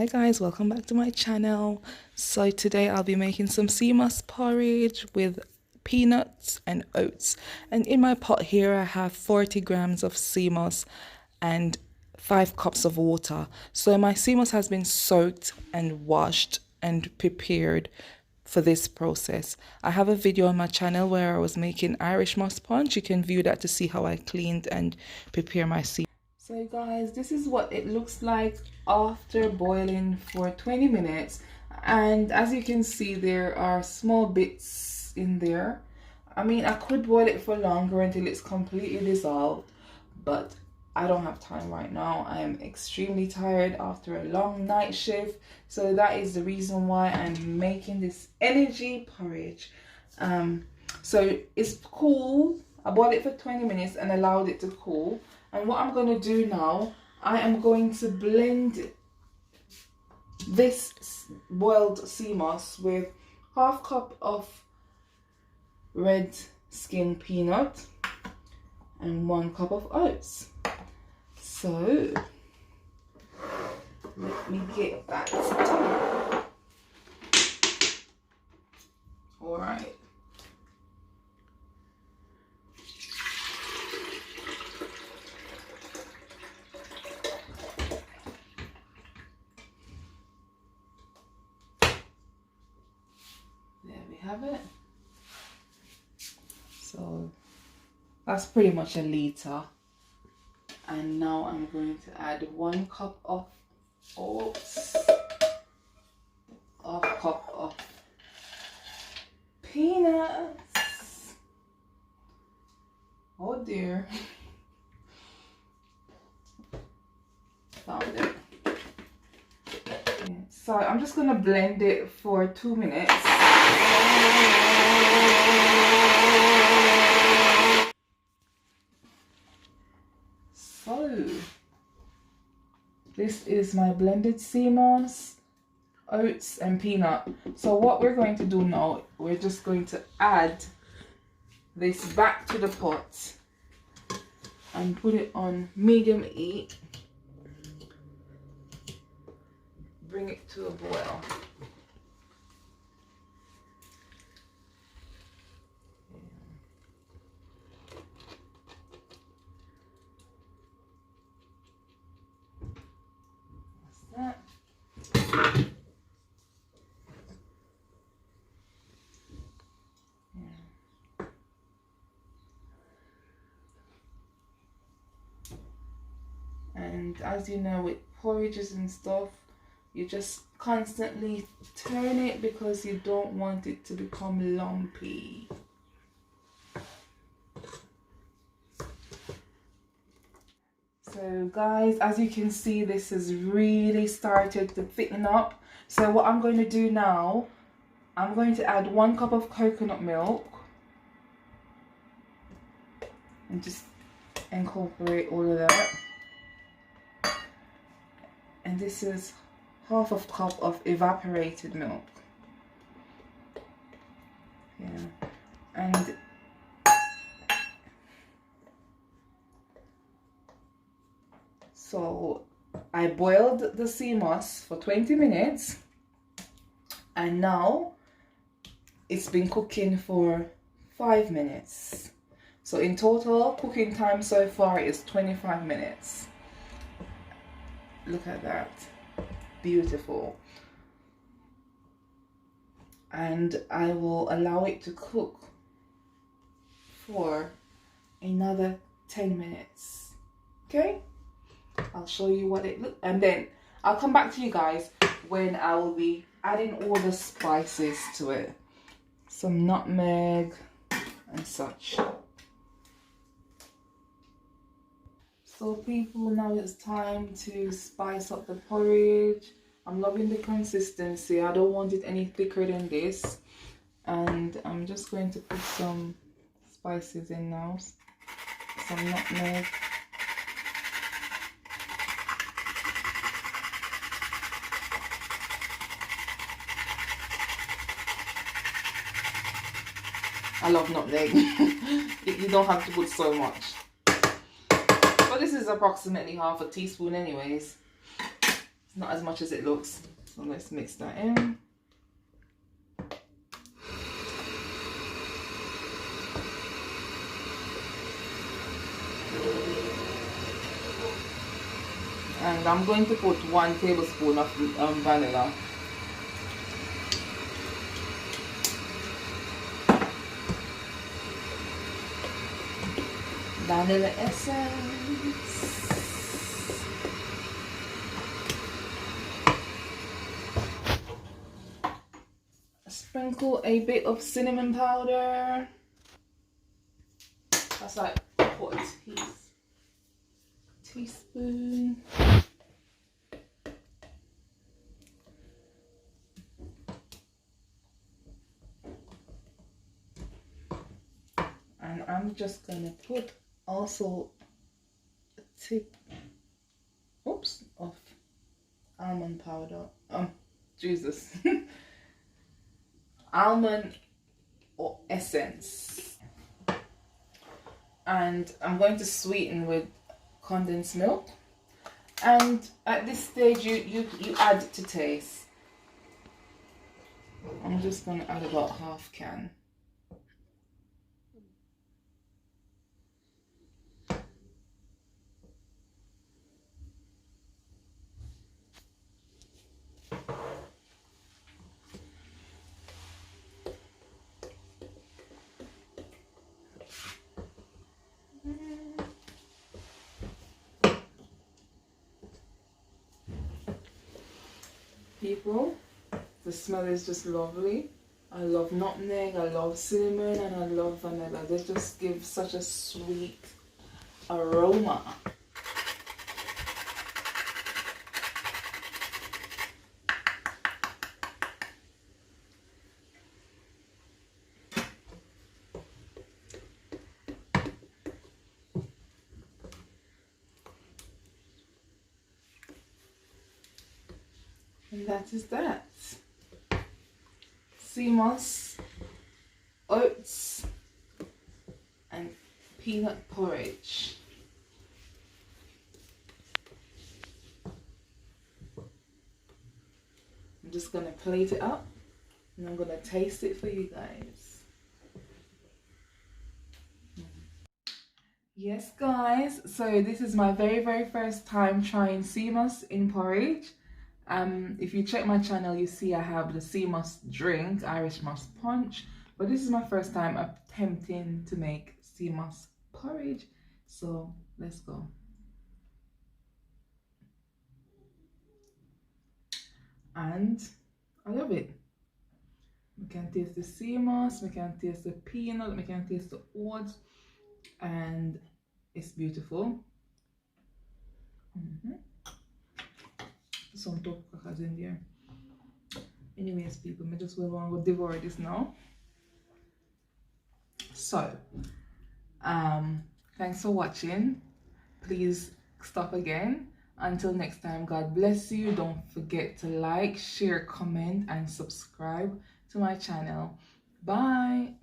Hi guys, welcome back to my channel. So today I'll be making some Seamoss porridge with peanuts and oats. And in my pot here I have 40 grams of Seamoss and 5 cups of water. So my Seamoss has been soaked and washed and prepared for this process. I have a video on my channel where I was making Irish moss punch. You can view that to see how I cleaned and prepare my Seamoss. So guys, this is what it looks like after boiling for 20 minutes. And as you can see, there are small bits in there. I mean, I could boil it for longer until it's completely dissolved, but I don't have time right now. I am extremely tired after a long night shift. So that is the reason why I'm making this energy porridge. So it's cool. I boiled it for 20 minutes and allowed it to cool. And what I'm going to do now, I am going to blend this boiled Seamoss with half cup of red skin peanut and 1 cup of oats. So let me get that done. All right. There we have it. So that's pretty much a liter. And now I'm going to add 1 cup of oats, half cup of peanuts. Oh dear. Found it. So I'm just going to blend it for 2 minutes. So this is my blended Seamoss, oats and peanut. So what we're going to do now, we're just going to add this back to the pot and put it on medium heat. Bring it to a boil. That. Yeah. And as you know, with porridges and stuff, you just constantly turn it because you don't want it to become lumpy. So guys, as you can see, this has really started to thicken up. So what I'm going to do now, I'm going to add 1 cup of coconut milk and just incorporate all of that. And this is half a cup of evaporated milk. Yeah. And so I boiled the Seamoss for 20 minutes and now it's been cooking for 5 minutes. So in total, cooking time so far is 25 minutes. Look at that. Beautiful. And I will allow it to cook for another 10 minutes. Okay? I'll show you what it looks, and then I'll come back to you guys when I will be adding all the spices to it. Some nutmeg and such. So people, now it's time to spice up the porridge. I'm loving the consistency. I don't want it any thicker than this. And I'm just going to put some spices in now. Some nutmeg. I love nutmeg. You don't have to put so much. But this is approximately half a teaspoon anyways. It's not as much as it looks. So let's mix that in. And I'm going to put 1 tablespoon of vanilla. Vanilla essence. Sprinkle a bit of cinnamon powder. That's like a quarter teaspoon. And I'm just gonna put also a tip, oops, of almond powder. Jesus. Almond or essence. And I'm going to sweeten with condensed milk. And at this stage you add to taste. I'm just gonna add about half can. People, the smell is just lovely. I love nutmeg, I love cinnamon, and I love vanilla. They just give such a sweet aroma. And that is that. Seamoss, oats, and peanut porridge. I'm just gonna plate it up and I'm gonna taste it for you guys. Yes guys, so this is my very first time trying Seamoss in porridge. If you check my channel, you see I have the Seamoss drink, IRISHMOSS punch, but this is my first time attempting to make Seamoss porridge. So let's go. And I love it. We can taste the Seamoss, we can taste the peanut, we can taste the oats, and it's beautiful. Some top crackers in there. Anyways, people, I just will want to devour this now. So, thanks for watching. Please stop again. Until next time, God bless you. Don't forget to like, share, comment, and subscribe to my channel. Bye.